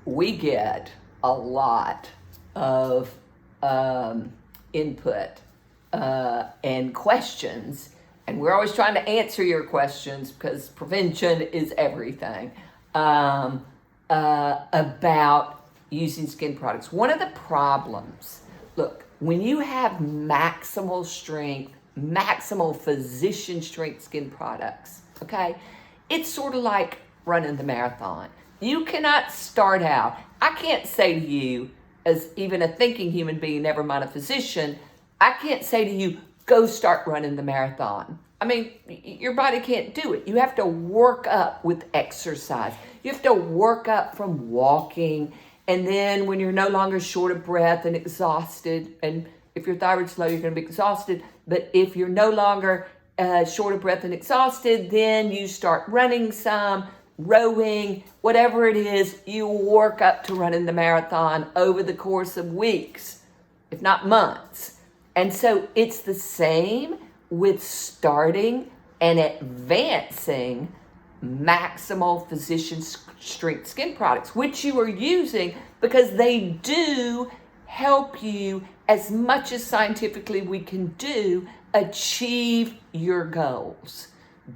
we get a lot of input and questions, and we're always trying to answer your questions because prevention is everything, about using skin products. One of the problems, look, when you have maximal strength, maximal physician strength skin products, okay, it's sort of like running the marathon. You cannot start out. I can't say to you, as even a thinking human being, never mind a physician, I can't say to you, go start running the marathon. I mean, your body can't do it. You have to work up with exercise. You have to work up from walking. And then when you're no longer short of breath and exhausted, and if your thyroid's low, you're going to be exhausted. But if you're no longer short of breath and exhausted, then you start running some, rowing, whatever it is, you work up to running the marathon over the course of weeks, if not months. And so it's the same with starting and advancing maximal physician strength skin products, which you are using because they do help you, as much as scientifically we can do, achieve your goals.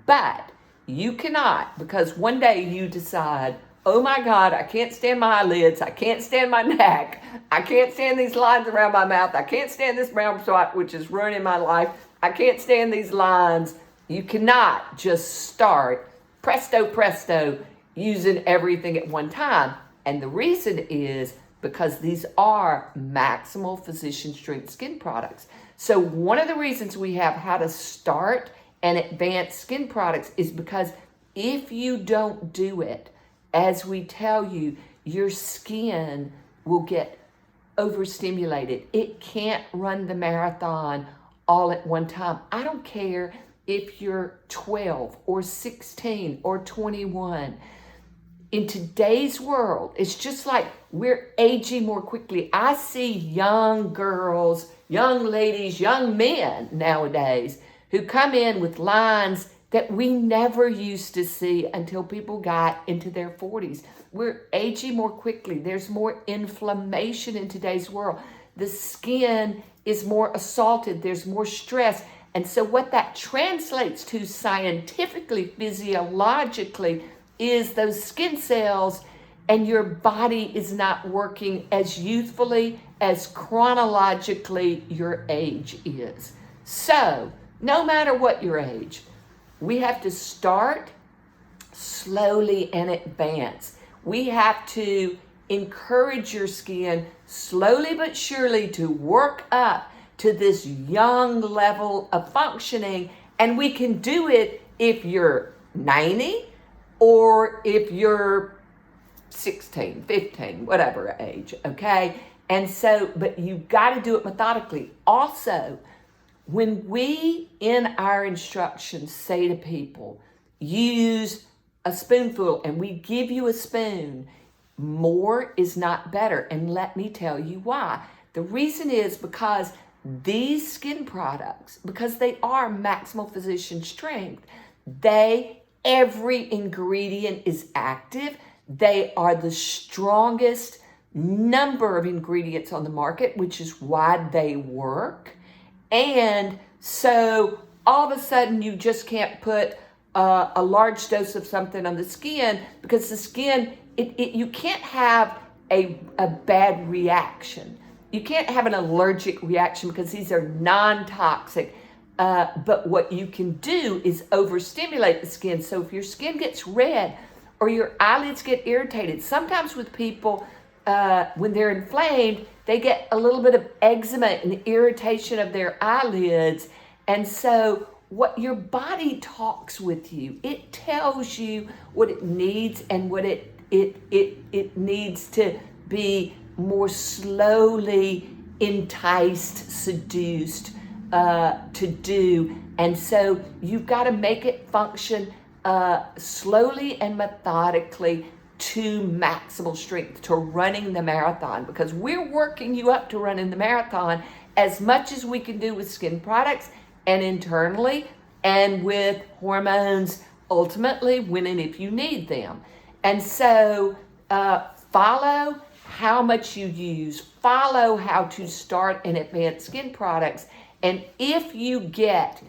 But you cannot, because one day you decide, oh my God, I can't stand my eyelids, I can't stand my neck, I can't stand these lines around my mouth, I can't stand this brown spot, which is ruining my life, I can't stand these lines. You cannot just start presto, using everything at one time. And the reason is because these are maximal physician strength skin products. So one of the reasons we have how to start and advance skin products is because if you don't do it, as we tell you, your skin will get overstimulated. It can't run the marathon all at one time. I don't care if you're 12 or 16 or 21. In today's world, it's just like we're aging more quickly. I see young girls, young ladies, young men nowadays who come in with lines that we never used to see until people got into their 40s. We're aging more quickly. There's more inflammation in today's world. The skin is more assaulted. There's more stress. And so what that translates to scientifically, physiologically, is those skin cells, and your body is not working as youthfully as chronologically your age is. So no matter what your age, we have to start slowly and advance. We have to encourage your skin slowly but surely to work up to this young level of functioning. And we can do it if you're 90 or if you're 16, 15, whatever age, okay? And so, but you've got to do it methodically. Also, when we, in our instructions, say to people, use a spoonful, and we give you a spoon, more is not better. And let me tell you why. The reason is because these skin products, because they are maximal physician strength, every ingredient is active. They are the strongest number of ingredients on the market, which is why they work. And so all of a sudden you just can't put a large dose of something on the skin, because the skin, you can't have a bad reaction. You can't have an allergic reaction because these are non-toxic. But what you can do is overstimulate the skin. So if your skin gets red or your eyelids get irritated, sometimes with people, when they're inflamed, they get a little bit of eczema and irritation of their eyelids. And so what your body talks with you, it tells you what it needs and what it needs to be more slowly enticed, seduced to do. And so you've got to make it function slowly and methodically to maximal strength, to running the marathon, because we're working you up to running the marathon as much as we can do with skin products and internally and with hormones, ultimately when and if you need them. And so follow how much you use, follow how to start and advance skin products. And if you get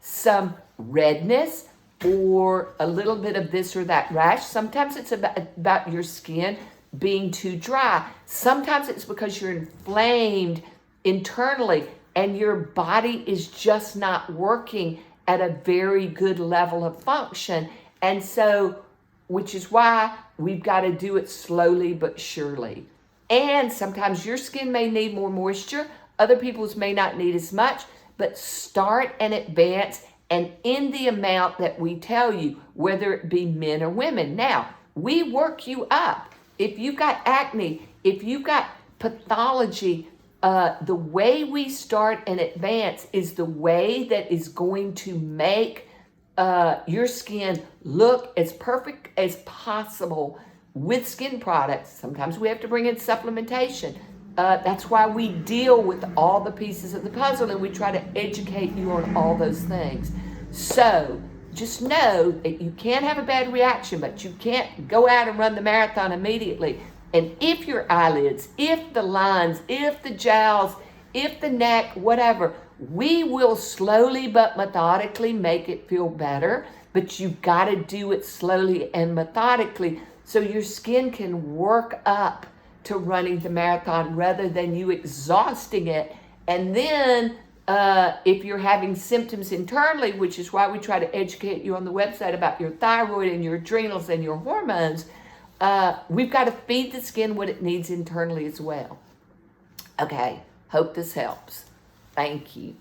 some redness or a little bit of this or that rash, sometimes it's about your skin being too dry. Sometimes it's because you're inflamed internally and your body is just not working at a very good level of function. And so, which is why we've got to do it slowly but surely. And sometimes your skin may need more moisture, other people's may not need as much, but start and advance and in the amount that we tell you, whether it be men or women. Now, we work you up. If you've got acne, if you've got pathology, the way we start and advance is the way that is going to make your skin look as perfect as possible with skin products. Sometimes we have to bring in supplementation. That's why we deal with all the pieces of the puzzle and we try to educate you on all those things. So just know that you can't have a bad reaction, but you can't go out and run the marathon immediately. And if your eyelids, if the lines, if the jowls, if the neck, whatever, we will slowly but methodically make it feel better. But you've got to do it slowly and methodically so your skin can work up to running the marathon rather than you exhausting it. And then if you're having symptoms internally, which is why we try to educate you on the website about your thyroid and your adrenals and your hormones, we've got to feed the skin what it needs internally as well. Okay, hope this helps. Thank you.